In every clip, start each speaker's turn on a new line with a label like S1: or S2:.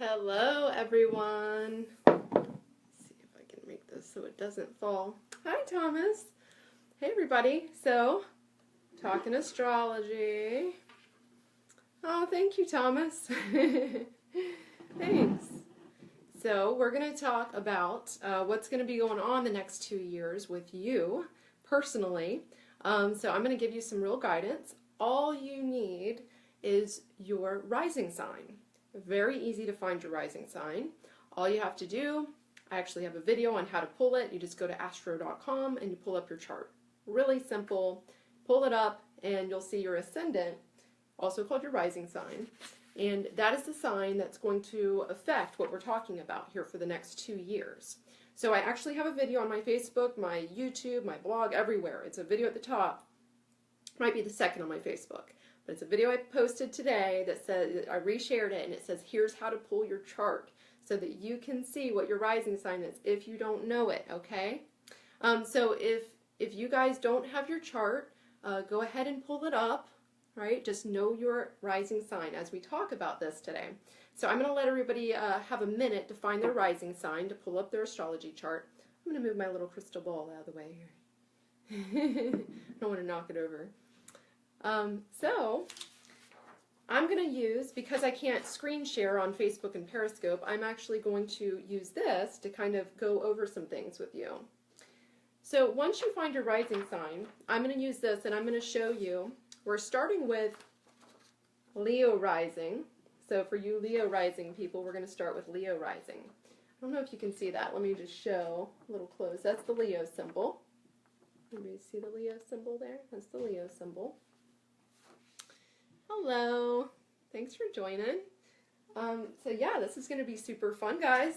S1: Hello, everyone. Let's see if I can make this so it doesn't fall. Hi, Thomas. Hey, everybody. So, talking astrology. Oh, thank you, Thomas. Thanks. So, we're going to talk about what's going to be going on the next 2 years with you personally. So, I'm going to give you some real guidance. All you need is your rising sign. Very easy to find your rising sign. All you have to do, I actually have a video on how to pull it. You just go to astro.com and you pull up your chart. Really simple. Pull it up and you'll see your ascendant, also called your rising sign. And that is the sign that's going to affect what we're talking about here for the next 2 years. So I actually have a video on my Facebook, my YouTube, my blog, everywhere. It's a video at the top. Might be the second on my Facebook. But it's a video I posted today that says, I reshared it, and it says, here's how to pull your chart so that you can see what your rising sign is if you don't know it, okay? So if you guys don't have your chart, go ahead and pull it up, right? Just know your rising sign as we talk about this today. So I'm going to let everybody have a minute to find their rising sign, to pull up their astrology chart. I'm going to move my little crystal ball out of the way here. I don't want to knock it over. So I'm going to use, because I can't screen share on Facebook and Periscope, I'm actually going to use this to kind of go over some things with you. So once you find your rising sign, I'm going to use this and I'm going to show you. We're starting with Leo rising. So for you Leo rising people, we're going to start with Leo rising. I don't know if you can see that. Let me just show a little close. That's the Leo symbol. Everybody see the Leo symbol there? That's the Leo symbol. Hello. Thanks for joining. So yeah, this is going to be super fun, guys.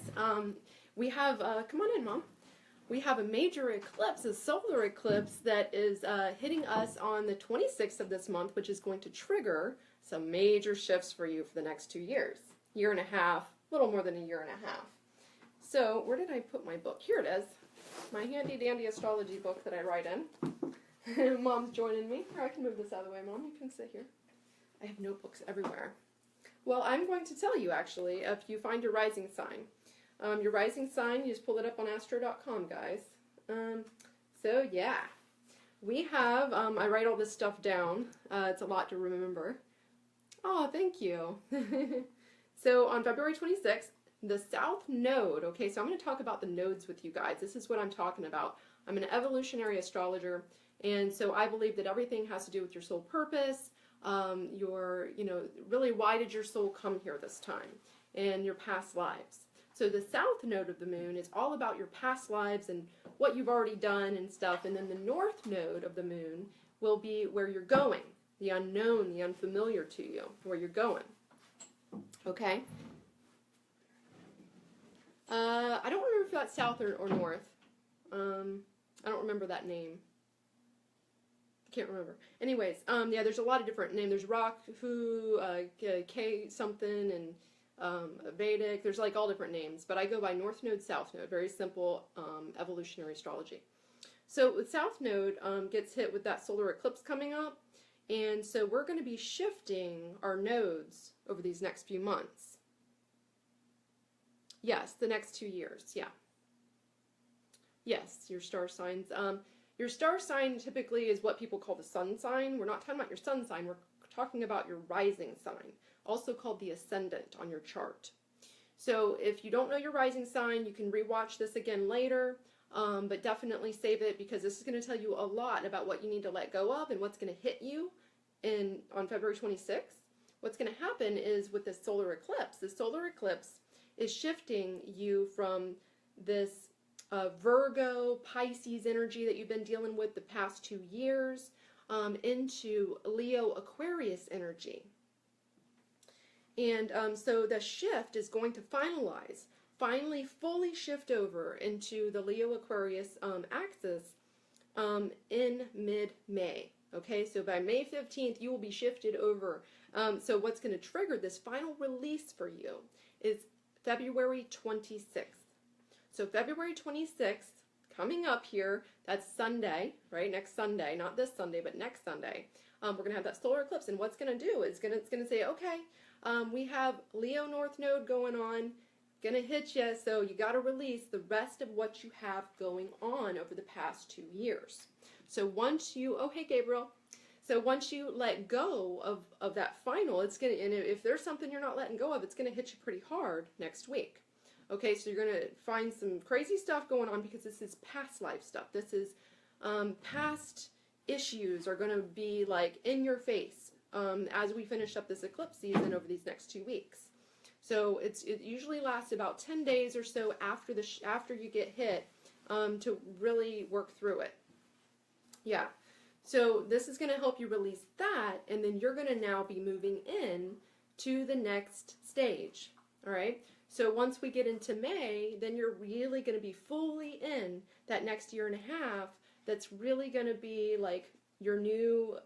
S1: We have, come on in, Mom. We have a major eclipse, a solar eclipse that is hitting us on the 26th of this month, which is going to trigger some major shifts for you for the next 2 years. Year and a half, a little more than a year and a half. So where did I put my book? Here it is. My handy dandy astrology book that I write in. Mom's joining me. Or I can move this out of the way, Mom. You can sit here. I have notebooks everywhere. Well, I'm going to tell you, actually, if you find your rising sign. Your rising sign, you just pull it up on astro.com, guys. So, yeah. We have, I write all this stuff down. It's a lot to remember. Oh, thank you. So, on February 26th, the South Node, okay, so I'm going to talk about the nodes with you guys. This is what I'm talking about. I'm an evolutionary astrologer, and so I believe that everything has to do with your soul purpose, really why did your soul come here this time, and your past lives. So the South Node of the moon is all about your past lives and what you've already done and stuff, and then the North Node of the moon will be where you're going, the unknown, the unfamiliar to you, where you're going. Okay? I don't remember if that's South or North. I don't remember that name. Can't remember. Anyways, yeah, there's a lot of different names. There's Rahu, K something, and Vedic. There's like all different names, but I go by North Node, South Node. Very simple evolutionary astrology. So the South Node gets hit with that solar eclipse coming up, and so we're going to be shifting our nodes over these next few months. Yes, the next 2 years, yeah. Yes, your star signs. Your star sign typically is what people call the sun sign. We're not talking about your sun sign, we're talking about your rising sign, also called the ascendant on your chart. So if you don't know your rising sign, you can rewatch this again later, but definitely save it because this is going to tell you a lot about what you need to let go of and what's going to hit you on February 26th. What's going to happen is with this solar eclipse, the solar eclipse is shifting you from this Virgo, Pisces energy that you've been dealing with the past 2 years into Leo, Aquarius energy. And so the shift is going to finally fully shift over into the Leo, Aquarius axis in mid-May. Okay, so by May 15th, you will be shifted over. So what's going to trigger this final release for you is February 26th. So February 26th, coming up here, that's Sunday, right? Next Sunday, not this Sunday, but next Sunday. We're going to have that solar eclipse, and what's going to do is it's going to say, okay, We have Leo North Node going on, gonna hit you, so you got to release the rest of what you have going on over the past 2 years. So once you, oh hey Gabriel, so once you let go of that final, it's gonna, and if there's something you're not letting go of, it's gonna hit you pretty hard next week. Okay, so you're gonna find some crazy stuff going on because this is past life stuff. This is past issues are gonna be like in your face as we finish up this eclipse season over these next 2 weeks. So it usually lasts about 10 days or so after after you get hit to really work through it. Yeah. So this is going to help you release that, and then you're going to now be moving in to the next stage. All right. So once we get into May, then you're really going to be fully in that next year and a half. That's really going to be like your new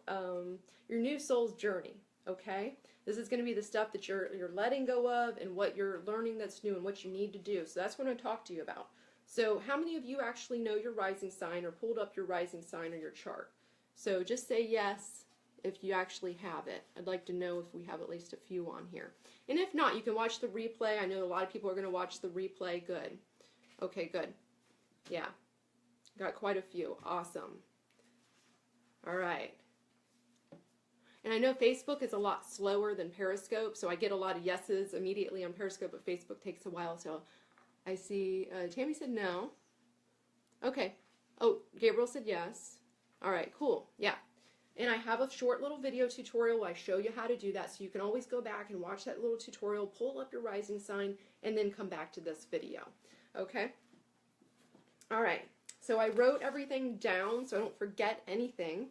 S1: soul's journey. Okay, this is going to be the stuff that you're letting go of and what you're learning that's new and what you need to do. So that's what I'm going to talk to you about. So how many of you actually know your rising sign or pulled up your rising sign or your chart? So just say yes if you actually have it. I'd like to know if we have at least a few on here. And if not, you can watch the replay. I know a lot of people are going to watch the replay. Good. Okay, good. Yeah, got quite a few. Awesome. All right. And I know Facebook is a lot slower than Periscope, so I get a lot of yeses immediately on Periscope, but Facebook takes a while. So I see Tammy said no. Okay. Oh, Gabriel said yes. All right, cool. Yeah. And I have a short little video tutorial where I show you how to do that, so you can always go back and watch that little tutorial, pull up your rising sign, and then come back to this video. Okay? All right. So I wrote everything down so I don't forget anything.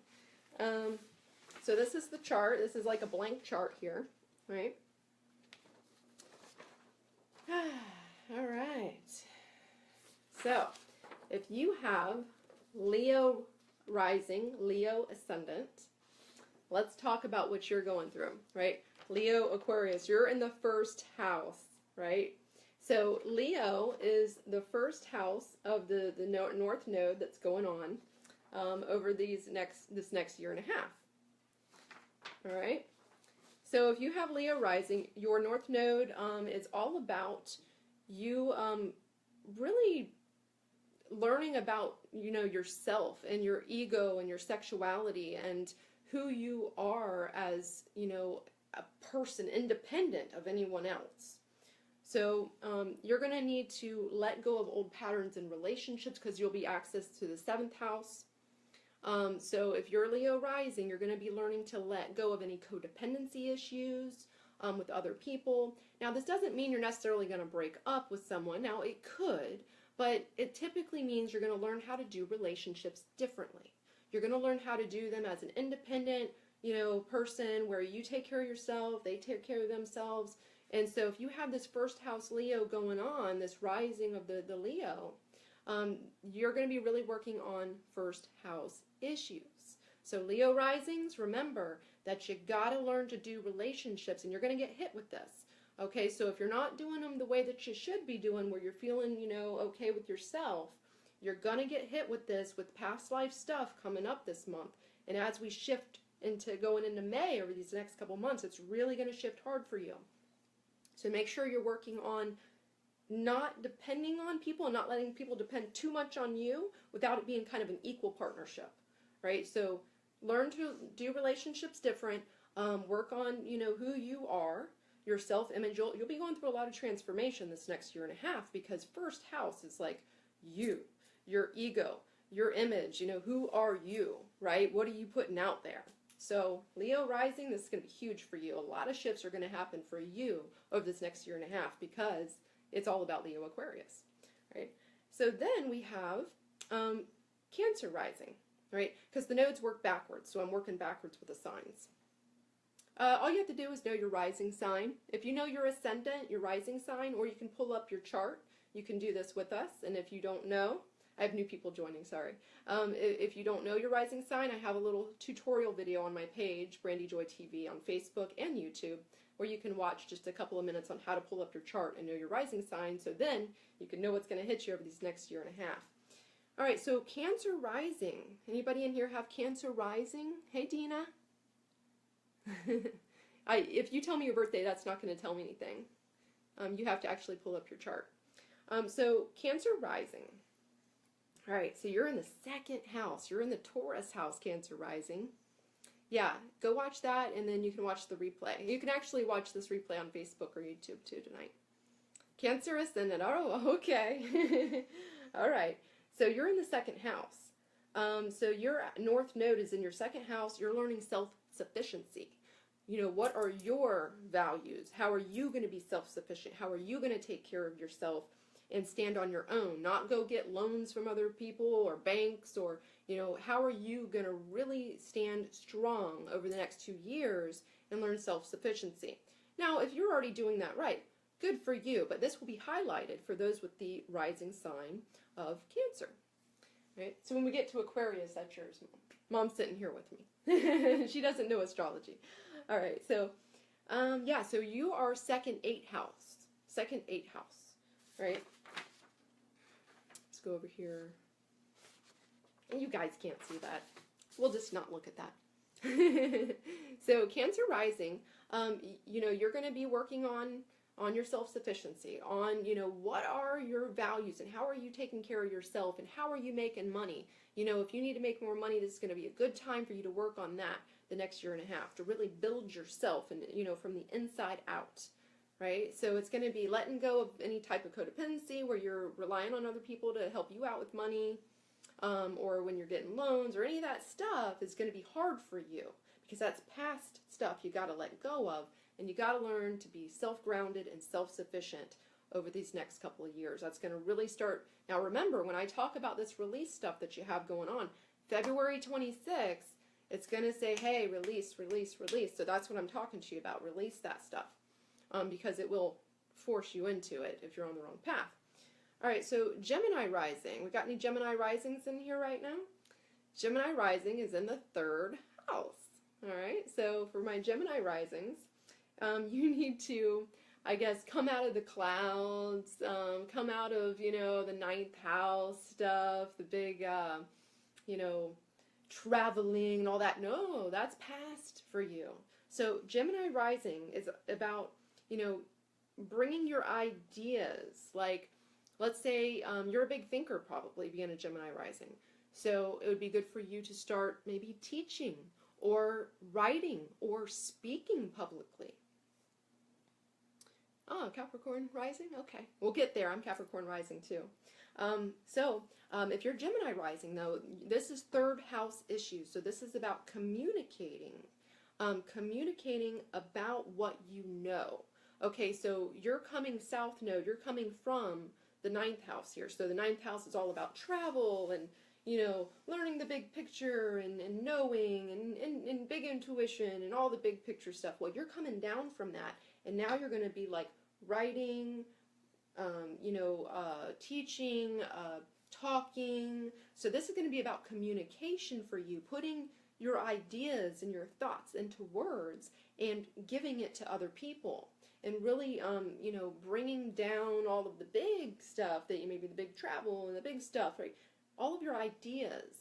S1: So this is the chart. This is like a blank chart here, right? All right. So if you have Leo rising, Leo ascendant, let's talk about what you're going through, right? Leo Aquarius, you're in the first house, right? So Leo is the first house of the North Node that's going on over this next year and a half. All right. So if you have Leo rising, your North Node is all about you really learning about, yourself and your ego and your sexuality and who you are as, a person independent of anyone else. So you're going to need to let go of old patterns in relationships because you'll be access to the 7th house. So if you're Leo rising, you're going to be learning to let go of any codependency issues with other people. Now, this doesn't mean you're necessarily going to break up with someone. Now, it could, but it typically means you're going to learn how to do relationships differently. You're going to learn how to do them as an independent, person where you take care of yourself, they take care of themselves. And so if you have this first house Leo going on, this rising of the Leo, you're going to be really working on first house issues. So Leo risings, remember that you got to learn to do relationships, and you're going to get hit with this. Okay, so if you're not doing them the way that you should be doing, where you're feeling, okay with yourself, you're going to get hit with this with past life stuff coming up this month. And as we shift into going into May over these next couple months, it's really going to shift hard for you. So make sure you're working on not depending on people and not letting people depend too much on you without it being kind of an equal partnership, right? So learn to do relationships different, work on, who you are, your self-image. You'll be going through a lot of transformation this next year and a half because first house is like you, your ego, your image, who are you, right? What are you putting out there? So Leo rising, this is going to be huge for you. A lot of shifts are going to happen for you over this next year and a half because it's all about Leo Aquarius, right? So then we have Cancer rising, right? Because the nodes work backwards, so I'm working backwards with the signs. All you have to do is know your rising sign. If you know your ascendant, your rising sign, or you can pull up your chart, you can do this with us. And if you don't know, I have new people joining, sorry. If you don't know your rising sign, I have a little tutorial video on my page, Brandy Joy TV, on Facebook and YouTube, where you can watch just a couple of minutes on how to pull up your chart and know your rising sign, so then you can know what's going to hit you over these next year and a half. All right, so Cancer rising. Anybody in here have Cancer rising? Hey, Dina. If you tell me your birthday, that's not going to tell me anything. You have to actually pull up your chart. So Cancer rising. All right, so you're in the second house. You're in the Taurus house, Cancer rising. Yeah, go watch that, and then you can watch the replay. You can actually watch this replay on Facebook or YouTube too tonight. Cancer ascendant. Oh, okay. All right. So you're in the second house. So your North Node is in your second house. You're learning self-sufficiency. You know, what are your values? How are you going to be self-sufficient? How are you going to take care of yourself and stand on your own? Not go get loans from other people or banks, or, you know, how are you going to really stand strong over the next 2 years and learn self-sufficiency? Now, if you're already doing that right, good for you, but this will be highlighted for those with the rising sign of Cancer. Right? So when we get to Aquarius, that's yours, Mom. Mom's sitting here with me. She doesn't know astrology. All right, so yeah, so you are second 8th house. Second 8th house, right? Let's go over here. And you guys can't see that. We'll just not look at that. So Cancer rising, you know, you're going to be working on your self-sufficiency, on, you know, what are your values and how are you taking care of yourself and how are you making money? You know, if you need to make more money, this is going to be a good time for you to work on that the next 1.5 years, to really build yourself and, you know, from the inside out, right? So it's going to be letting go of any type of codependency where you're relying on other people to help you out with money, or when you're getting loans or any of that stuff is going to be hard for you because that's past stuff you got to let go of. And you got to learn to be self-grounded and self-sufficient over these next couple of years. That's going to really start. Now remember, when I talk about this release stuff that you have going on, February 26th, it's going to say, hey, release, release, release. So that's what I'm talking to you about. Release that stuff, because it will force you into it if you're on the wrong path. All right, so Gemini rising. We got any Gemini risings in here right now? Gemini rising is in the 3rd house. All right, so for my Gemini risings, you need to, I guess, come out of the clouds, come out of, you know, the 9th house stuff, the big, you know, traveling and all that. No, that's past for you. So Gemini rising is about, you know, bringing your ideas. Like, let's say you're a big thinker, probably being a Gemini rising. So it would be good for you to start maybe teaching or writing or speaking publicly. Oh, Capricorn rising? Okay, we'll get there. I'm Capricorn rising too. If you're Gemini rising, though, this is 3rd house issues. So this is about communicating. Communicating about what you know. Okay, so you're coming South Node. You're coming from the 9th house here. So the 9th house is all about travel and, you know, learning the big picture and knowing and big intuition and all the big picture stuff. Well, you're coming down from that. And now you're going to be like writing, you know, teaching, talking. So this is going to be about communication for you, putting your ideas and your thoughts into words and giving it to other people. And really, you know, bringing down all of the big stuff that you maybe the big travel and the big stuff, right? All of your ideas,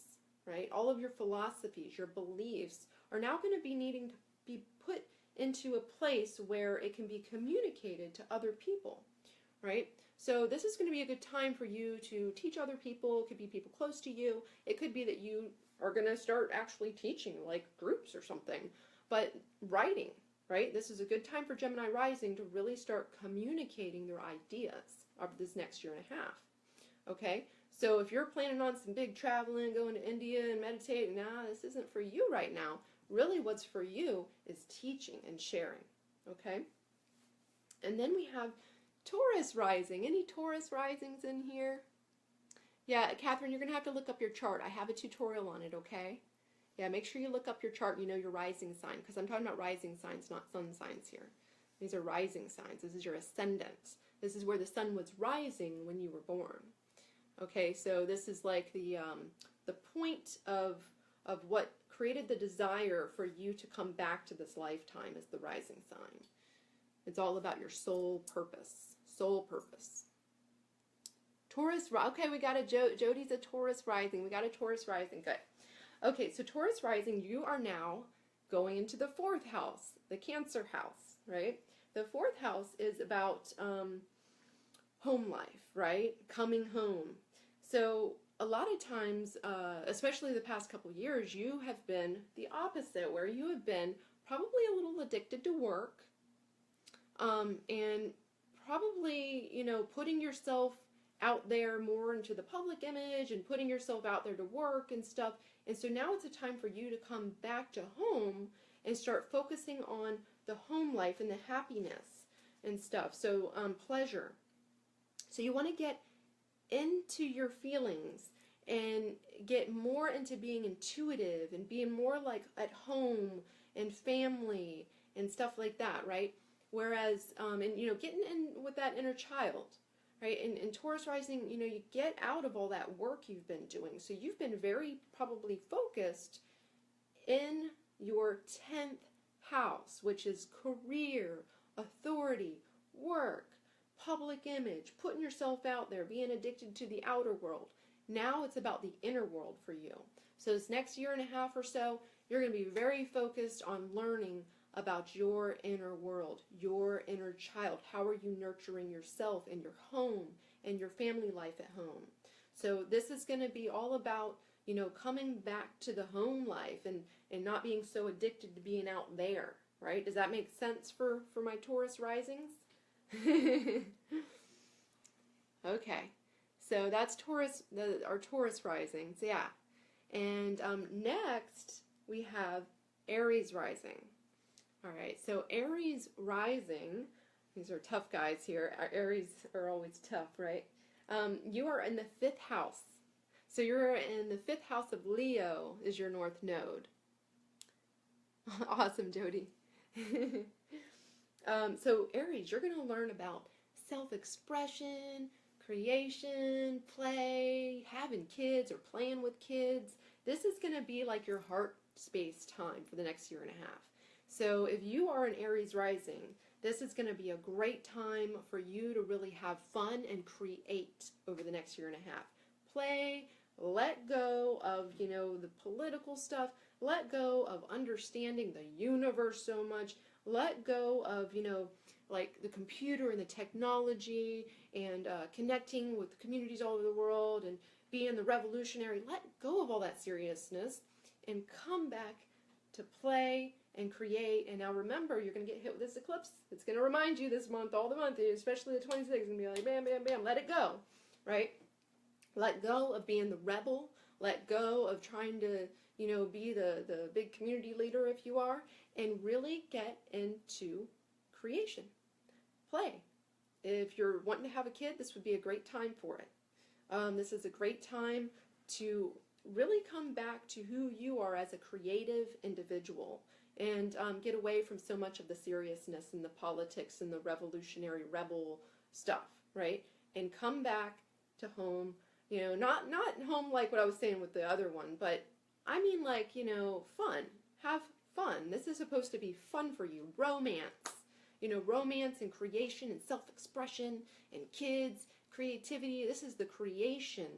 S1: right? All of your philosophies, your beliefs are now going to be needing to be put into a place where it can be communicated to other people, right? So this is going to be a good time for you to teach other people. It could be people close to you. It could be that you are going to start actually teaching like groups or something, but writing, right? This is a good time for Gemini rising to really start communicating your ideas over this next 1.5 years, okay? So if you're planning on some big traveling, going to India and meditating, nah, this isn't for you right now. Really what's for you is teaching and sharing, okay? And then we have Taurus rising. Any Taurus risings in here? Yeah, Catherine, you're going to have to look up your chart. I have a tutorial on it, okay? Yeah, make sure you look up your chart, you know your rising sign, because I'm talking about rising signs, not sun signs here. These are rising signs. This is your ascendant. This is where the sun was rising when you were born. Okay, so this is like the point of what created the desire for you to come back to this lifetime is the rising sign. It's all about your soul purpose. Soul purpose. Taurus, okay, we got a Jody's a Taurus rising. We got a Taurus rising. Good. Okay, so Taurus rising, you are now going into the fourth house, the Cancer house, right? The fourth house is about home life, right? Coming home. So a lot of times, especially the past couple years, you have been the opposite, where you have been probably a little addicted to work, and probably, putting yourself out there more into the public image and putting yourself out there to work and stuff. And so now it's a time for you to come back to home and start focusing on the home life and the happiness and stuff. So pleasure. So you want to get into your feelings and get more into being intuitive and being more like at home and family and stuff like that, right? Whereas, getting in with that inner child, right? And Taurus rising, you get out of all that work you've been doing. So you've been very probably focused in your 10th house, which is career, authority, work, public image, putting yourself out there, being addicted to the outer world. Now it's about the inner world for you. So this next year and a half or so, you're going to be very focused on learning about your inner world, your inner child. How are you nurturing yourself and your home and your family life at home? So this is going to be all about, coming back to the home life and not being so addicted to being out there, right? Does that make sense for my Taurus risings? Okay, so that's Taurus, our Taurus risings, yeah. And next we have Aries rising. All right, so Aries rising, these are tough guys here. Aries are always tough, right? You are in the 5th house. So you're in the 5th house of Leo is your North Node. Awesome, Jody. So Aries, you're going to learn about self-expression, creation, play, having kids or playing with kids. This is going to be like your heart space time for the next year and a half. So if you are an Aries rising, this is going to be a great time for you to really have fun and create over the next year and a half. Play, let go of, the political stuff, let go of understanding the universe so much, let go of, like the computer and the technology and connecting with communities all over the world and being the revolutionary. Let go of all that seriousness and come back to play and create. And now remember, you're going to get hit with this eclipse. It's going to remind you this month, all the month, especially the 26th, it's going to be like bam, bam, bam, let it go, right? Let go of being the rebel. Let go of trying to, be the big community leader if you are, and really get into creation. Play. If you're wanting to have a kid, this would be a great time for it. This is a great time to really come back to who you are as a creative individual and get away from so much of the seriousness and the politics and the revolutionary rebel stuff, right? And come back to home, not home like what I was saying with the other one, but I mean like, fun. Have fun. This is supposed to be fun for you. Romance. Romance and creation and self-expression and kids, creativity. This is the creation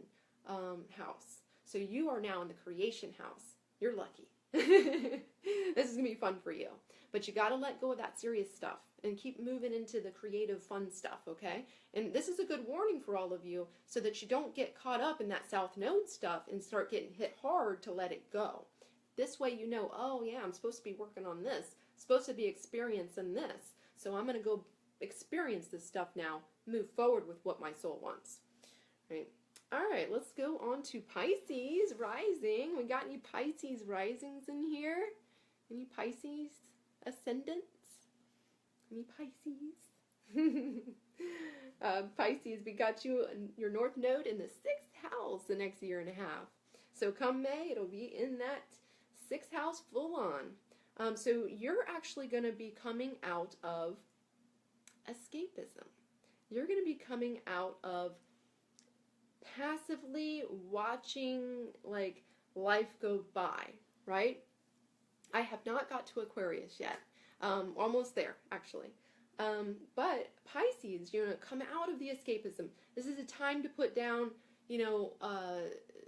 S1: house. So you are now in the creation house. You're lucky. This is going to be fun for you. But you got to let go of that serious stuff and keep moving into the creative, fun stuff, okay? And this is a good warning for all of you so that you don't get caught up in that South Node stuff and start getting hit hard to let it go. This way oh yeah, I'm supposed to be working on this. Supposed to be experiencing this. So I'm going to go experience this stuff now, move forward with what my soul wants. Right? All right, let's go on to Pisces rising. We got any Pisces risings in here? Any Pisces ascendants? Any Pisces? Pisces, we got your North Node in the 6th house the next year and a half. So come May, it'll be in that 6th house full on. So you're actually going to be coming out of escapism. You're going to be coming out of passively watching like life go by, right? I have not got to Aquarius yet. Almost there, actually. But Pisces, come out of the escapism. This is a time to put down,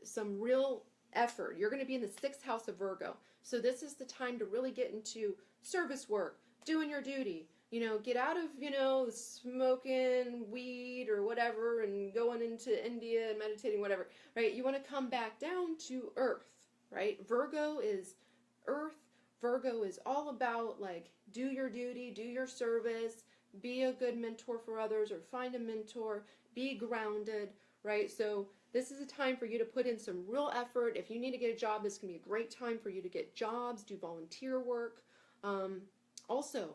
S1: some real effort. You're going to be in the 6th house of Virgo. So this is the time to really get into service work, doing your duty. You know, get out of, you know, smoking weed or whatever and going into India and meditating, whatever, right? You want to come back down to earth, right? Virgo is earth. Virgo is all about, like, do your duty, do your service, be a good mentor for others or find a mentor, be grounded, right? So this is a time for you to put in some real effort. If you need to get a job, this can be a great time for you to get jobs, do volunteer work. Also,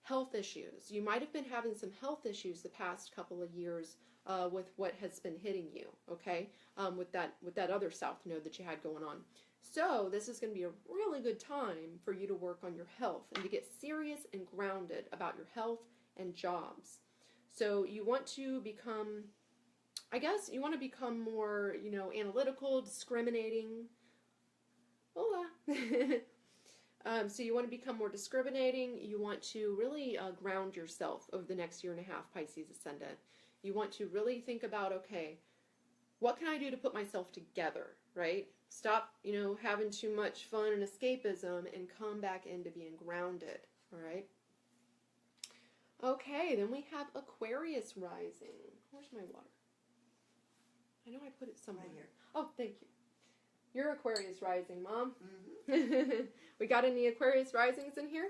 S1: health issues. You might have been having some health issues the past couple of years with what has been hitting you, okay? With that other south node that you had going on. So this is going to be a really good time for you to work on your health and to get serious and grounded about your health and jobs. So you want to become, I guess, you want to become more, you know, analytical, discriminating. Hola. So you want to become more discriminating. You want to really ground yourself over the next year and a half, Pisces Ascendant. You want to really think about, okay, what can I do to put myself together, right? Stop, you know, having too much fun and escapism and come back into being grounded, all right? Okay, then we have Aquarius rising. Where's my water? I know I put it somewhere.
S2: Right here.
S1: Oh, thank you. You're Aquarius rising, Mom.
S2: Mm-hmm.
S1: We got any Aquarius risings in here?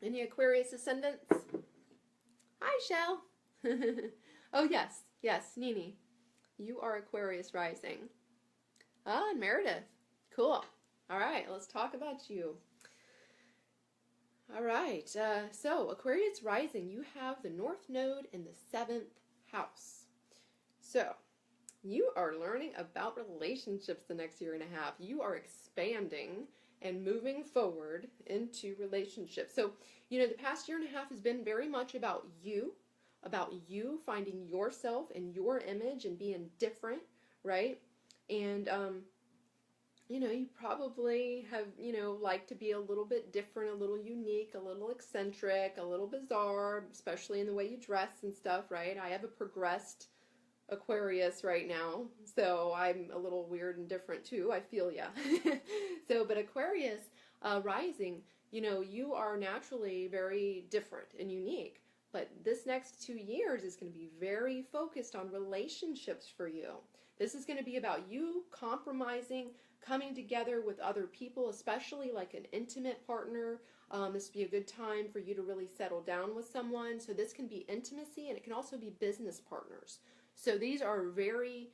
S1: Any Aquarius ascendants? Hi, Shell. Oh, yes. Yes, Nini. You are Aquarius rising. Ah, and Meredith. Cool. All right, let's talk about you. All right. So, Aquarius rising, you have the North Node in the 7th house. So, you are learning about relationships the next year and a half. You are expanding and moving forward into relationships. So, you know, the past year and a half has been very much about you finding yourself and your image and being different, right? And, you know, you probably have, you know, like to be a little bit different, a little unique, a little eccentric, a little bizarre, especially in the way you dress and stuff, right? I have a progressed Aquarius right now, so I'm a little weird and different too. I feel ya. So, but Aquarius rising, you know, you are naturally very different and unique. But this next 2 years is going to be very focused on relationships for you. This is going to be about you compromising, coming together with other people, especially like an intimate partner. This would be a good time for you to really settle down with someone. So this can be intimacy, and it can also be business partners. So these are very,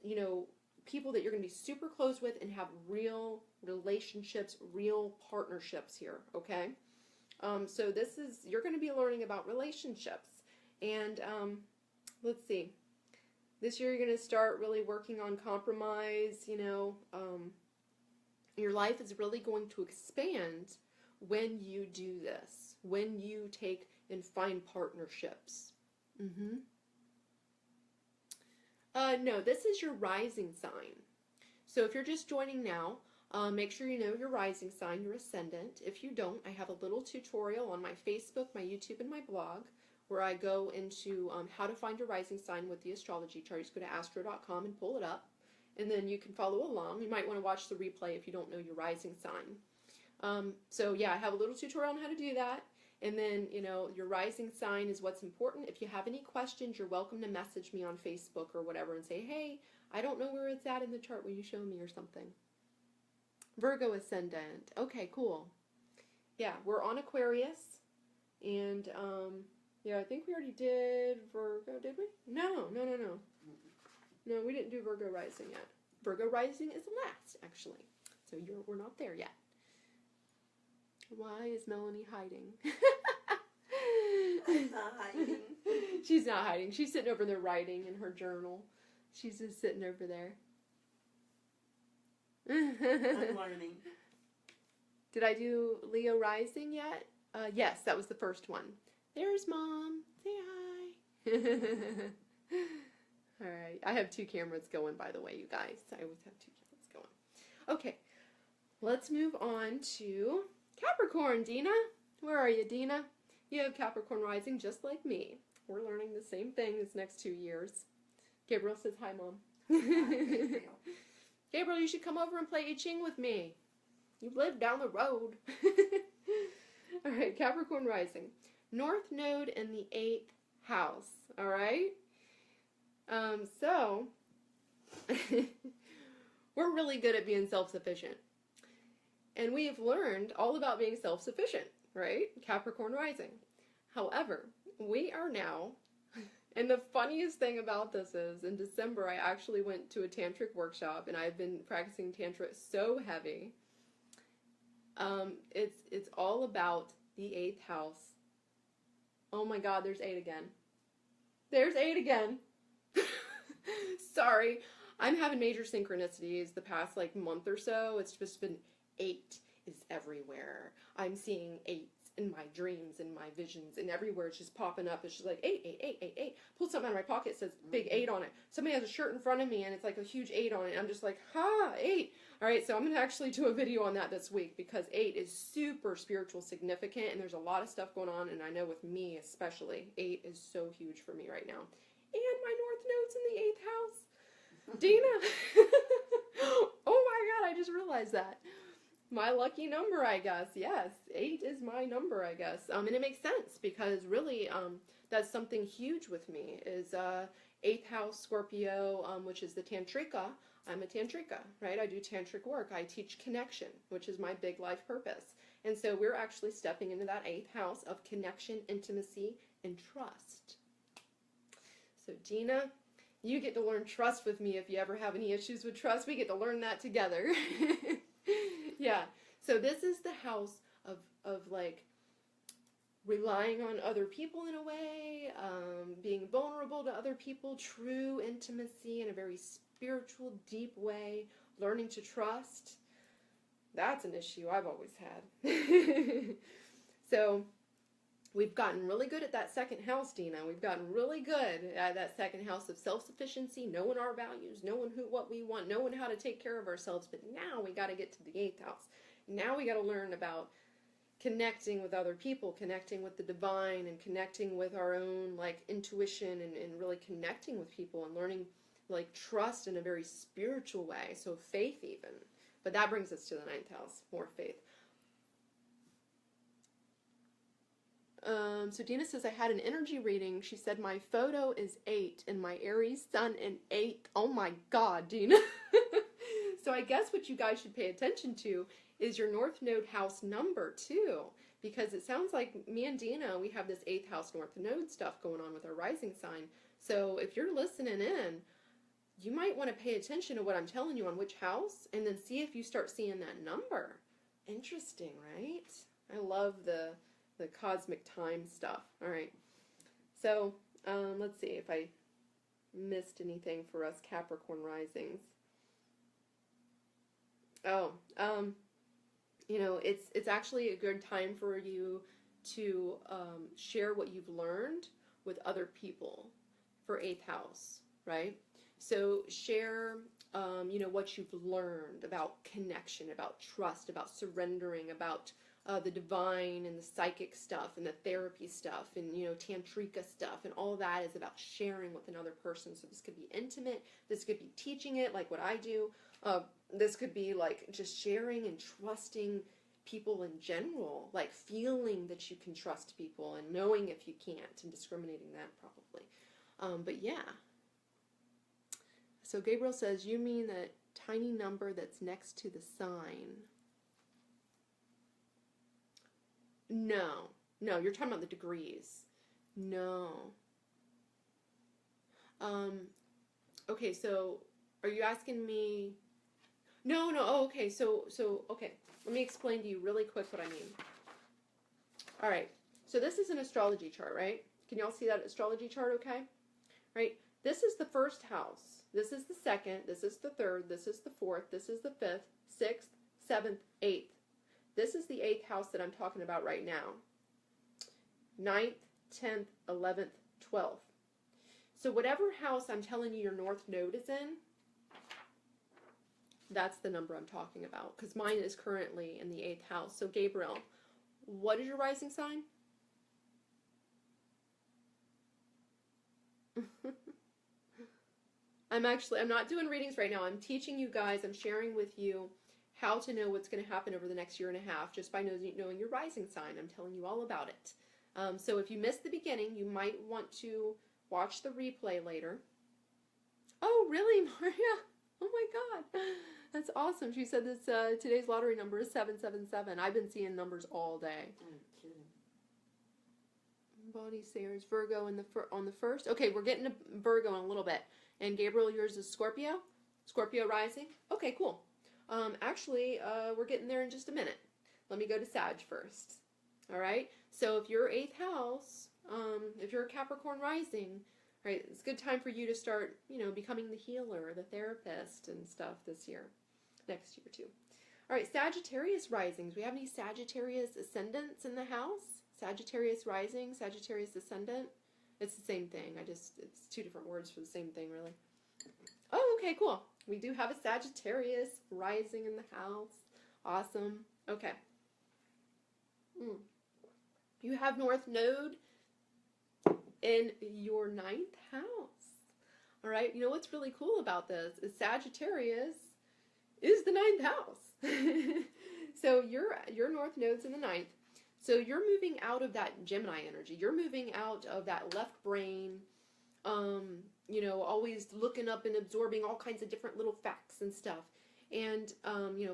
S1: you know, people that you're going to be super close with and have real relationships, real partnerships here, okay? So this is, you're going to be learning about relationships. And let's see. This year you're going to start really working on compromise, you know. Your life is really going to expand when you do this, when you take and find partnerships. No, this is your rising sign. So if you're just joining now, make sure you know your rising sign, your ascendant. If you don't, I have a little tutorial on my Facebook, my YouTube, and my blog where I go into how to find your rising sign with the astrology chart. You just go to astro.com and pull it up, and then you can follow along. You might want to watch the replay if you don't know your rising sign. So yeah, I have a little tutorial on how to do that. And then, you know, your rising sign is what's important. If you have any questions, you're welcome to message me on Facebook or whatever and say, hey, I don't know where it's at in the chart. Will you show me or something? Virgo ascendant. Okay, cool. Yeah, we're on Aquarius. And, yeah, I think we already did Virgo, did we? No. No, we didn't do Virgo rising yet. Virgo rising is last, actually. So we're not there yet. Why is Melanie hiding?
S2: I'm not hiding.
S1: She's not hiding. She's sitting over there writing in her journal. She's just sitting over there.
S2: I'm learning.
S1: Did I do Leo rising yet? Yes, that was the first one. There's Mom. Say hi. All right. I have 2 cameras going, by the way, you guys. I always have 2 cameras going. Okay. Let's move on to Capricorn, Dina. Where are you, Dina? You have Capricorn rising just like me. We're learning the same thing this next 2 years. Gabriel says, hi, Mom.
S2: Gabriel.
S1: Gabriel, you should come over and play I Ching with me. You live down the road. All right, Capricorn rising. North node in the 8th house. All right? So, we're really good at being self-sufficient. And we have learned all about being self-sufficient, right? Capricorn rising. However, we are now, and the funniest thing about this is, in December, I actually went to a tantric workshop, and I've been practicing tantra so heavy. It's all about the 8th house. Oh my God, there's 8 again. There's 8 again. Sorry, I'm having major synchronicities the past like month or so. It's just been 8 is everywhere. I'm seeing 8s in my dreams and my visions, and everywhere it's just popping up. It's just like 8, 8, 8, 8, 8. Pulled something out of my pocket, it says big 8 on it. Somebody has a shirt in front of me and it's like a huge 8 on it. I'm just like, ha, 8. All right, so I'm going to actually do a video on that this week because 8 is super spiritual significant, and there's a lot of stuff going on, and I know with me especially, 8 is so huge for me right now. And my North Node's in the 8th house. Dina! Oh my God, I just realized that. My lucky number, I guess. Yes, 8 is my number, I guess. And it makes sense because really that's something huge with me is 8th house Scorpio, which is the Tantrika. I'm a Tantrika, right? I do tantric work. I teach connection, which is my big life purpose. And so we're actually stepping into that 8th house of connection, intimacy, and trust. So Dina, you get to learn trust with me if you ever have any issues with trust. We get to learn that together. Yeah. So this is the house of like relying on other people in a way, being vulnerable to other people, true intimacy in a very spiritual, deep way, learning to trust. That's an issue I've always had. So we've gotten really good at that 2nd house, Dina. We've gotten really good at that 2nd house of self-sufficiency, knowing our values, knowing what we want, knowing how to take care of ourselves. But now we got to get to the 8th house. Now we got to learn about connecting with other people, connecting with the divine, and connecting with our own like intuition, and really connecting with people and learning like trust in a very spiritual way. So faith even. But that brings us to the 9th house, more faith. So Dina says, I had an energy reading. She said, my photo is 8 and my Aries sun in 8. Oh my God, Dina. So I guess what you guys should pay attention to is your North Node house number too. Because it sounds like me and Dina, we have this 8th house North Node stuff going on with our rising sign. So if you're listening in, you might want to pay attention to what I'm telling you on which house, and then see if you start seeing that number. Interesting, right? I love the cosmic time stuff. All right. So let's see if I missed anything for us Capricorn risings. Oh, you know, it's actually a good time for you to share what you've learned with other people for 8th house, right? So share, you know, what you've learned about connection, about trust, about surrendering, about the divine and the psychic stuff and the therapy stuff and, you know, tantrika stuff, and all that is about sharing with another person. So this could be intimate, this could be teaching it like what I do, this could be like just sharing and trusting people in general, like feeling that you can trust people and knowing if you can't, and discriminating that probably. But yeah. So Gabriel says, you mean that tiny number that's next to the sign? No, you're talking about the degrees. No. Okay, so are you asking me? No, oh, okay, so, okay, let me explain to you really quick what I mean. All right, so this is an astrology chart, right? Can y'all see that astrology chart okay? Right, this is the 1st house. This is the 2nd, this is the 3rd, this is the 4th, this is the 5th, 6th, 7th, 8th. This is the 8th house that I'm talking about right now. 9th, 10th, 11th, 12th. So whatever house I'm telling you your North Node is in, that's the number I'm talking about, because mine is currently in the 8th house. So Gabriel, what is your rising sign? I'm not doing readings right now. I'm teaching you guys, I'm sharing with you how to know what's going to happen over the next year and a half just by knowing your rising sign. I'm telling you all about it. So if you missed the beginning, you might want to watch the replay later. Oh, really, Maria? Oh my God. That's awesome. She said this today's lottery number is 777. I've been seeing numbers all day.
S2: I'm kidding.
S1: Body Sayers, Virgo on the first. Okay, we're getting to Virgo in a little bit. And Gabriel, yours is Scorpio? Scorpio rising? Okay, cool. Actually, we're getting there in just a minute. Let me go to Sag first. All right? So if you're 8th house, if you're a Capricorn rising, right, it's a good time for you to start, becoming the healer, the therapist and stuff this year. Next year, too. All right, Sagittarius risings. Do we have any Sagittarius ascendants in the house? Sagittarius rising, Sagittarius ascendant. It's the same thing. It's two different words for the same thing, really. Oh, okay, cool. We do have a Sagittarius rising in the house. Awesome. Okay. You have North Node in your 9th house. All right. You know what's really cool about this is Sagittarius is the 9th house. So your North Node's in the 9th. So you're moving out of that Gemini energy. You're moving out of that left brain, always looking up and absorbing all kinds of different little facts and stuff. And,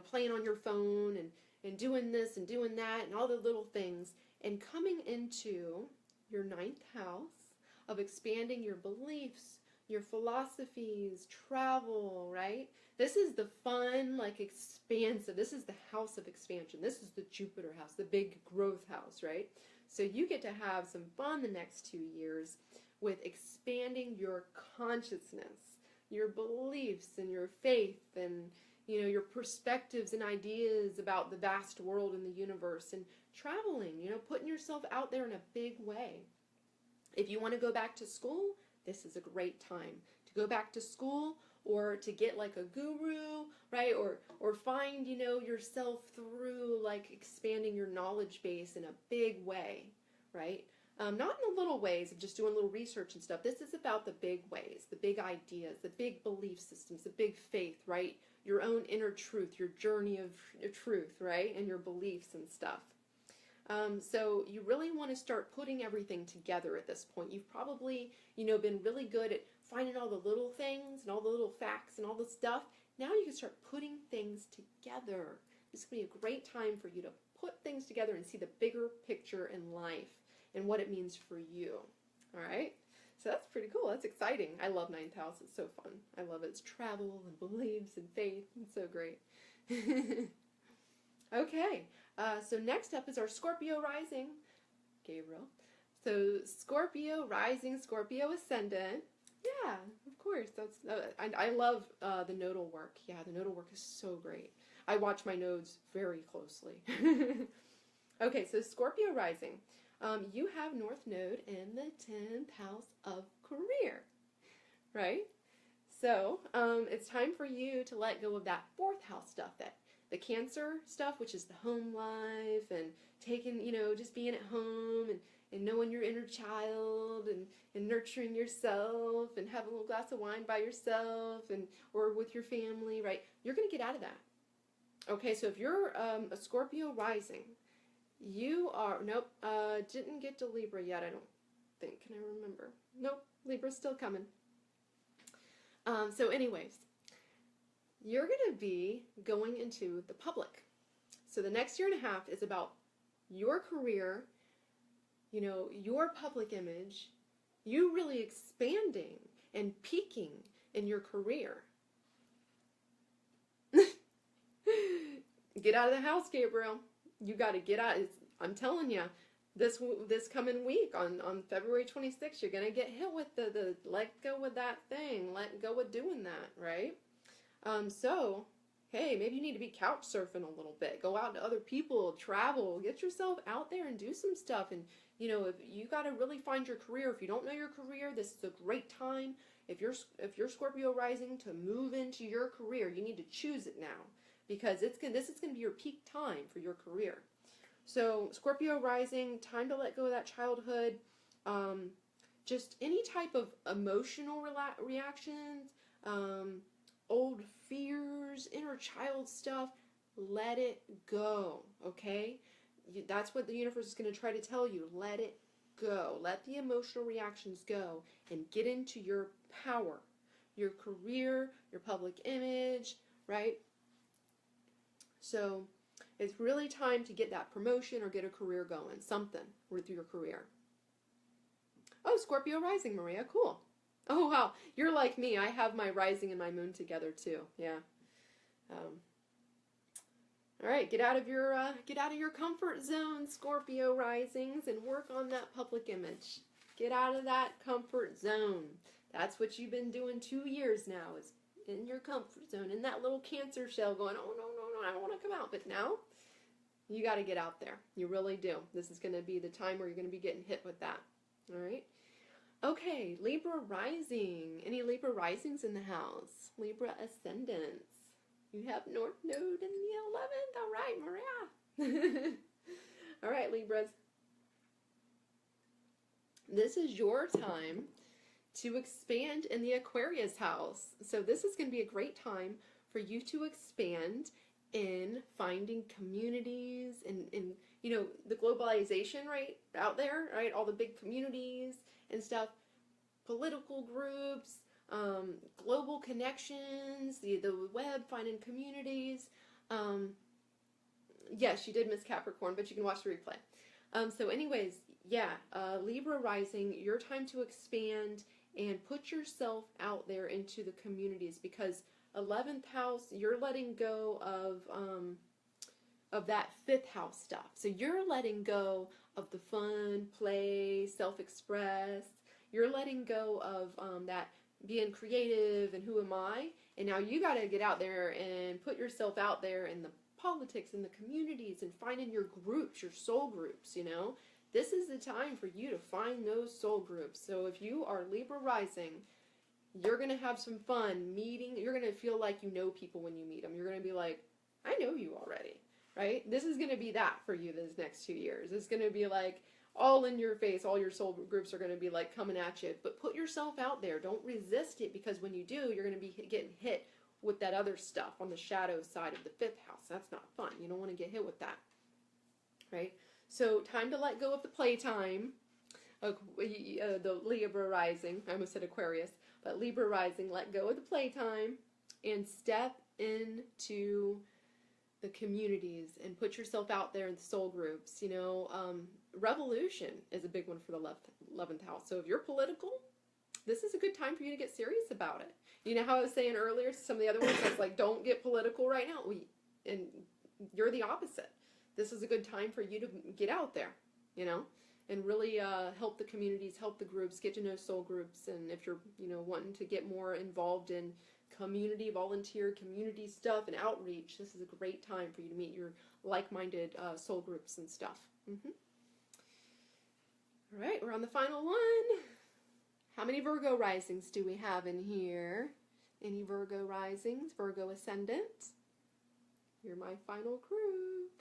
S1: playing on your phone and doing this and doing that and all the little things. And coming into your 9th house of expanding your beliefs, your philosophies, travel, right? This is the fun, expansive. This is the house of expansion. This is the Jupiter house, the big growth house, right? So you get to have some fun the next 2 years with expanding your consciousness, your beliefs and your faith and, your perspectives and ideas about the vast world and the universe and traveling, putting yourself out there in a big way. If you want to go back to school, this is a great time to go back to school or to get a guru, right? Or find, yourself through expanding your knowledge base in a big way, right? Not in the little ways of just doing a little research and stuff. This is about the big ways, the big ideas, the big belief systems, the big faith, right? Your own inner truth, your journey of truth, right? And your beliefs and stuff. So you really want to start putting everything together at this point. You've probably, been really good at finding all the little things and all the little facts and all the stuff. Now you can start putting things together. This is going to be a great time for you to put things together and see the bigger picture in life and what it means for you. All right? So that's pretty cool. That's exciting. I love 9th house. It's so fun. I love it. It's travel and beliefs and faith. It's so great. Okay. So next up is our Scorpio rising, Gabriel. So Scorpio rising, Scorpio ascendant. Yeah, of course. That's I love the nodal work. Yeah, the nodal work is so great. I watch my nodes very closely. Okay, so Scorpio rising. You have North Node in the 10th house of career, right? So it's time for you to let go of that 4th house stuff, the Cancer stuff, which is the home life and taking, just being at home and knowing your inner child and nurturing yourself and having a little glass of wine by yourself or with your family, right? You're going to get out of that. Okay, so if you're a Scorpio rising, you are, didn't get to Libra yet, I don't think. Can I remember? Nope, Libra's still coming. So anyways, you're going to be going into the public. So the next year and a half is about your career, your public image, you really expanding and peaking in your career. Get out of the house, Gabriel. You got to get out. I'm telling you, this coming week on February 26th, you're going to get hit with the let go with that thing. Let go with doing that, right? So, hey, maybe you need to be couch surfing a little bit. Go out to other people, travel, get yourself out there and do some stuff. And, if you got to really find your career. If you don't know your career, this is a great time. If you're Scorpio rising to move into your career, you need to choose it now because this is going to be your peak time for your career. So, Scorpio rising, time to let go of that childhood. Just any type of emotional reactions, old fears, inner child stuff. Let it go, okay? That's what the universe is going to try to tell you. Let it go. Let the emotional reactions go and get into your power, your career, your public image, right? So it's really time to get that promotion or get a career going, something with your career. Oh, Scorpio rising, Maria. Cool. Oh, wow. You're like me. I have my rising and my moon together, too. Yeah. All right, get out of your comfort zone, Scorpio risings, and work on that public image. Get out of that comfort zone. That's what you've been doing 2 years now, is in your comfort zone, in that little Cancer shell going, oh, no, I don't want to come out. But now, you got to get out there. You really do. This is going to be the time where you're going to be getting hit with that. All right? Okay, Libra rising. Any Libra risings in the house? Libra ascendants. You have North Node in the 11th. All right, Maria. All right, Libras. This is your time to expand in the Aquarius house. So this is going to be a great time for you to expand in finding communities and you know, the globalization, right, out there, right, all the big communities and stuff, political groups, global connections, the web, finding communities. Yes, you did miss Capricorn, but you can watch the replay. So anyways, yeah, Libra rising, your time to expand and put yourself out there into the communities, because 11th house, you're letting go of that 5th house stuff. So you're letting go of the fun, play, self-express. You're letting go of that being creative and who am I? And now you got to get out there and put yourself out there in the politics and the communities and finding your groups, your soul groups, you know. This is the time for you to find those soul groups. So if you are Libra rising, you're going to have some fun meeting. You're going to feel like you know people when you meet them. You're going to be like, I know you already, right? This is going to be that for you this next 2 years. It's going to be like all in your face. All your soul groups are going to be like coming at you. But put yourself out there. Don't resist it, because when you do, you're going to be getting hit with that other stuff on the shadow side of the 5th house. That's not fun. You don't want to get hit with that, right? So time to let go of the playtime. The Libra rising, I almost said Aquarius, but Libra rising, let go of the playtime and step into the communities and put yourself out there in the soul groups. You know, revolution is a big one for the 11th house. So if you're political, this is a good time for you to get serious about it. You know how I was saying earlier, some of the other ones, I was like, don't get political right now. And you're the opposite. This is a good time for you to get out there, you know, and really help the communities, help the groups, get to know soul groups. And if you're, you know, wanting to get more involved in community, volunteer, community stuff and outreach, this is a great time for you to meet your like-minded soul groups and stuff. All right, we're on the final one. How many Virgo risings do we have in here? Any Virgo risings? Virgo ascendant? You're my final group.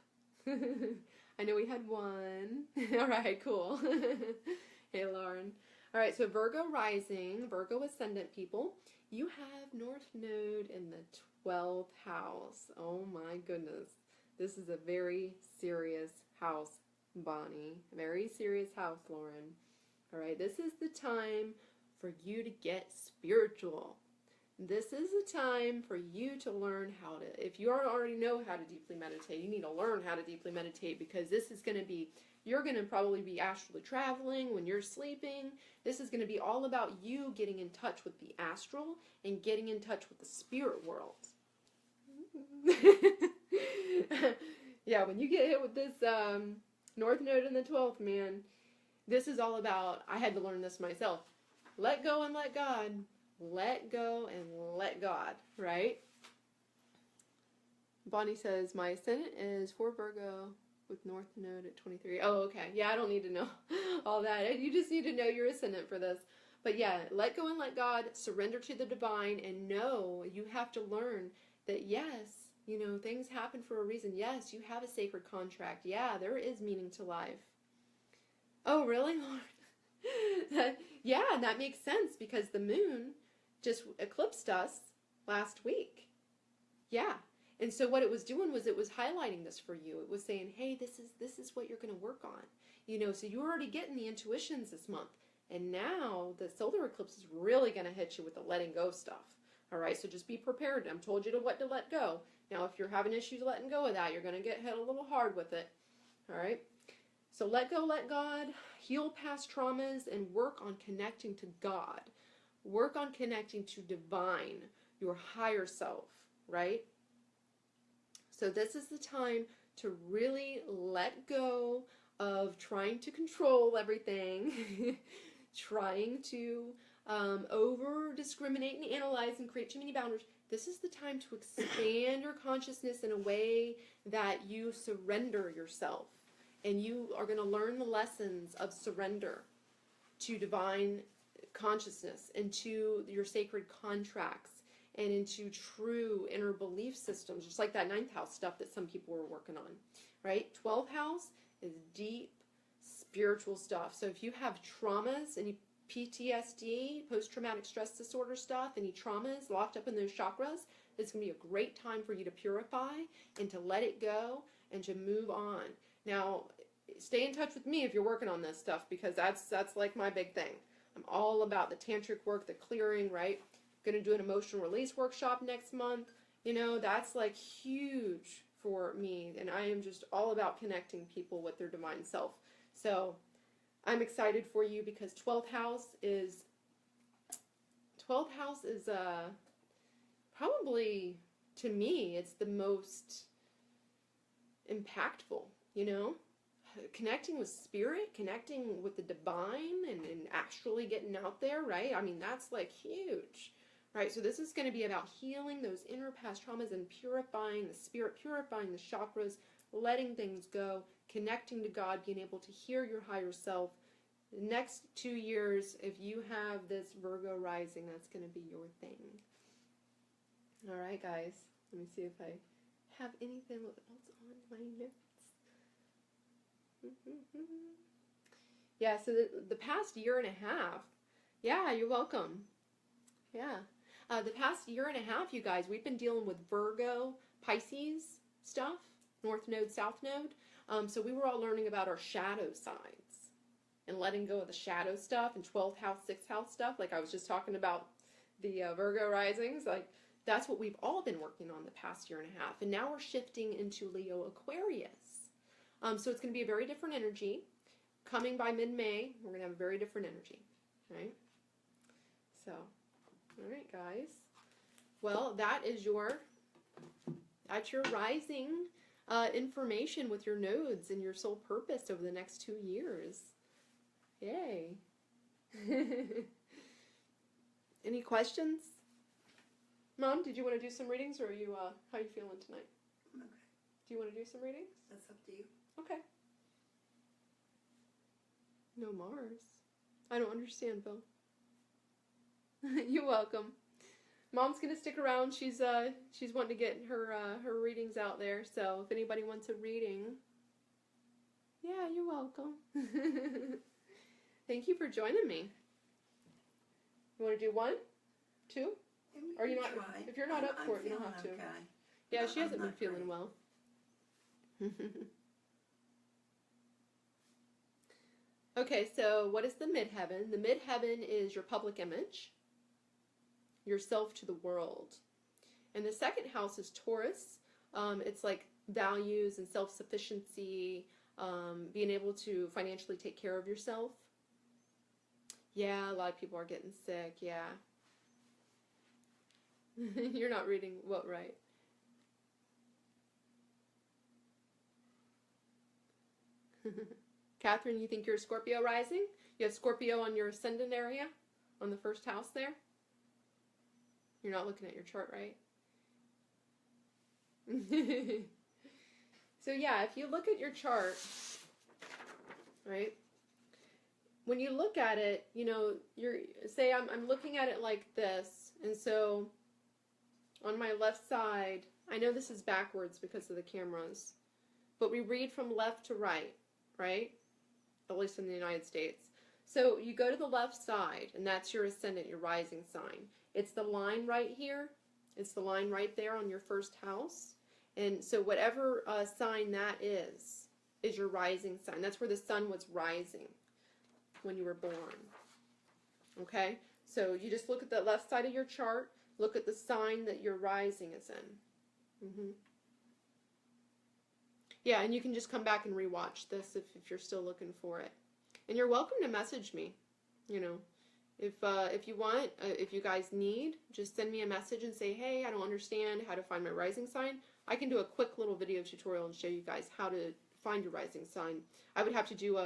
S1: I know we had one. All right, cool. Hey, Lauren. All right, so Virgo rising, Virgo ascendant people, you have North Node in the 12th house. Oh my goodness. This is a very serious house, Bonnie. Very serious house, Lauren. All right, this is the time for you to get spiritual. This is the time for you to learn how to, if you already know how to deeply meditate, you need to learn how to deeply meditate, because this is going to be, you're going to probably be astrally traveling when you're sleeping. This is going to be all about you getting in touch with the astral and getting in touch with the spirit world. Yeah, when you get hit with this North Node in the 12th, man, this is all about, I had to learn this myself. Let go and let God. Let go and let God, right? Bonnie says, my ascendant is for Virgo with North Node at 23. Oh, okay. Yeah, I don't need to know all that. You just need to know your ascendant for this. But yeah, let go and let God, surrender to the divine, and know you have to learn that, yes, you know, things happen for a reason. Yes, you have a sacred contract. Yeah, there is meaning to life. Oh, really, Lord? Yeah, that makes sense, because the moon just eclipsed us last week. Yeah. And so what it was doing was it was highlighting this for you. It was saying, hey, this is what you're going to work on. You know, so you're already getting the intuitions this month. And now the solar eclipse is really going to hit you with the letting go stuff. All right, so just be prepared. I'm told you what to let go. Now, if you're having issues letting go of that, you're going to get hit a little hard with it. All right, so let go, let God, heal past traumas, and work on connecting to God. Work on connecting to divine, your higher self, right? So this is the time to really let go of trying to control everything, trying to over-discriminate and analyze and create too many boundaries. This is the time to expand your consciousness in a way that you surrender yourself. And you are going to learn the lessons of surrender to divine consciousness and to your sacred contracts and into true inner belief systems, just like that 9th house stuff that some people were working on, right? 12th house is deep spiritual stuff. So if you have traumas, any PTSD, post-traumatic stress disorder stuff, any traumas locked up in those chakras, it's going to be a great time for you to purify and to let it go and to move on. Now, stay in touch with me if you're working on this stuff, because that's like my big thing. I'm all about the tantric work, the clearing, right? Going to do an emotional release workshop next month. You know, that's like huge for me, and I am just all about connecting people with their divine self. So I'm excited for you because 12th house is probably, to me, it's the most impactful, you know? Connecting with spirit, connecting with the divine, and actually getting out there, right? I mean, that's like huge, right? So this is going to be about healing those inner past traumas and purifying the spirit, purifying the chakras, letting things go, connecting to God, being able to hear your higher self. The next 2 years, if you have this Virgo rising, that's going to be your thing. All right, guys. Let me see if I have anything else on my notes. Yeah, so the past year and a half, yeah, you're welcome. Yeah. The past year and a half, you guys, we've been dealing with Virgo, Pisces stuff, North Node, South Node. So we were all learning about our shadow signs and letting go of the shadow stuff and 12th house, 6th house stuff. Like I was just talking about the Virgo risings. Like that's what we've all been working on the past year and a half. And now we're shifting into Leo Aquarius. So it's going to be a very different energy. Coming by mid-May, we're going to have a very different energy, right? So, all right, guys. Well, that's your rising information with your nodes and your soul purpose over the next 2 years. Yay. Any questions? Mom, did you want to do some readings, or are you, how are you feeling tonight?
S2: I'm okay.
S1: Do you want to do some readings?
S2: That's up to you.
S1: Okay. No Mars. I don't understand, Bill. You're welcome. Mom's gonna stick around. She's wanting to get her readings out there. So if anybody wants a reading, yeah, you're welcome. Thank you for joining me. You want to do 1, 2? Or you not?
S2: Try.
S1: If you're not up for it, you don't have to.
S2: Okay.
S1: Yeah,
S2: No,
S1: she hasn't
S2: I'm
S1: been
S2: not
S1: feeling
S2: great.
S1: well. Okay, so what is the midheaven? The midheaven is your public image, yourself to the world. And the second house is Taurus. It's like values and self-sufficiency, being able to financially take care of yourself. Yeah, a lot of people are getting sick, yeah. You're not reading what right? Catherine, you think you're a Scorpio rising? You have Scorpio on your ascendant area? On the first house there? You're not looking at your chart, right? So yeah, if you look at your chart, right? When you look at it, you know, I'm looking at it like this, and so on my left side, I know this is backwards because of the cameras, but we read from left to right, right? At least in the United States. So you go to the left side, and that's your ascendant, your rising sign. It's the line right here. It's the line right there on your first house. And so whatever sign that is your rising sign. That's where the sun was rising when you were born. Okay? So you just look at the left side of your chart. Look at the sign that your rising is in. Yeah, and you can just come back and rewatch this if you're still looking for it. And you're welcome to message me. You know, if you want, if you guys need, just send me a message and say, hey, I don't understand how to find my rising sign. I can do a quick little video tutorial and show you guys how to find your rising sign. I would have to do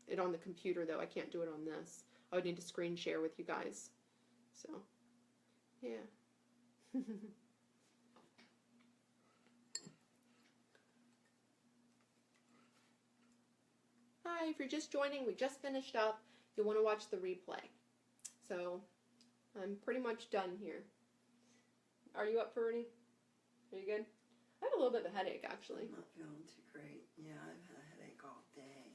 S1: it on the computer, though. I can't do it on this. I would need to screen share with you guys. So, yeah. Hi, if you're just joining, we just finished up. You'll want to watch the replay. So, I'm pretty much done here. Are you up for any? Are you good? I have a little bit of a headache, actually.
S2: I'm not feeling too great. Yeah, I've had a headache all day.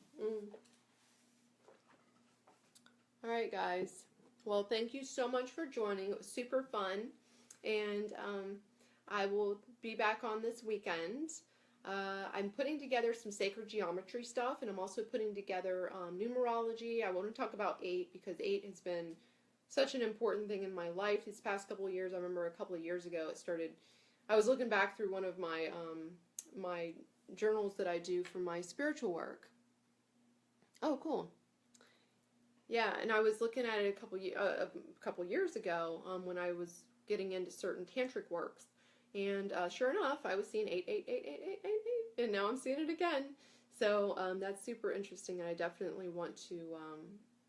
S1: All right, guys. Well, thank you so much for joining. It was super fun. And I will be back on this weekend. I'm putting together some sacred geometry stuff, and I'm also putting together numerology. I want to talk about 8 because 8 has been such an important thing in my life these past couple of years. I remember a couple of years ago I was looking back through one of my my journals that I do for my spiritual work. Oh, cool. Yeah, and I was looking at it a couple years ago when I was getting into certain tantric works. And sure enough, I was seeing 8, 8, 8, 8, 8, 8, 8, and now I'm seeing it again. So that's super interesting, and I definitely want to,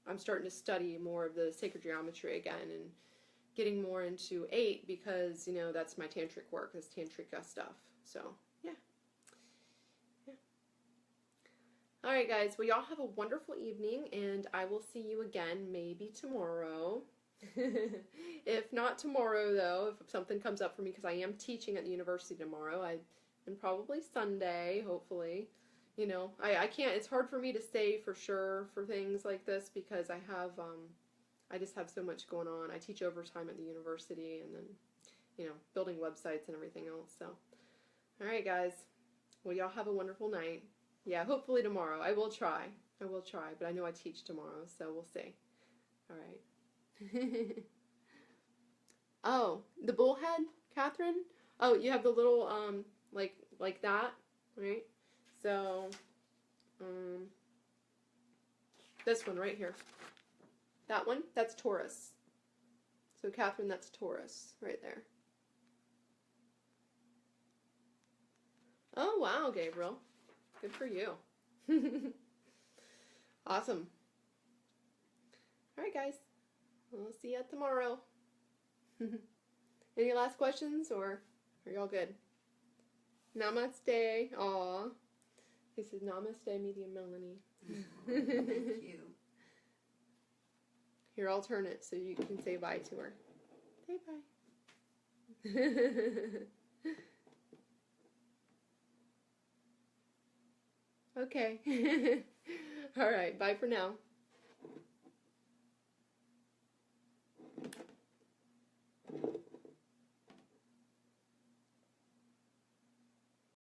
S1: I'm starting to study more of the sacred geometry again, and getting more into 8, because, you know, that's my tantric work, that's tantric stuff. So, yeah. All right, guys. Well, y'all have a wonderful evening, and I will see you again maybe tomorrow. If not tomorrow, though, if something comes up for me, because I am teaching at the university tomorrow, and probably Sunday, hopefully. You know, I can't, it's hard for me to say for sure for things like this, because I have, I just have so much going on. I teach overtime at the university, and then, you know, building websites and everything else. So, all right, guys. Well, y'all have a wonderful night. Yeah, hopefully tomorrow. I will try, but I know I teach tomorrow, so we'll see. All right. Oh, the bullhead, Catherine? Oh, you have the little, like that, right? So, this one right here. That one, that's Taurus. So, Catherine, that's Taurus right there. Oh, wow, Gabriel. Good for you. Awesome. All right, guys. We'll see you tomorrow. Any last questions, or are y'all good? Namaste. Aw. He says, Namaste, Medium Melanie.
S2: Thank you.
S1: Here, I'll turn it so you can say bye to her. Say bye. Okay. All right. Bye for now.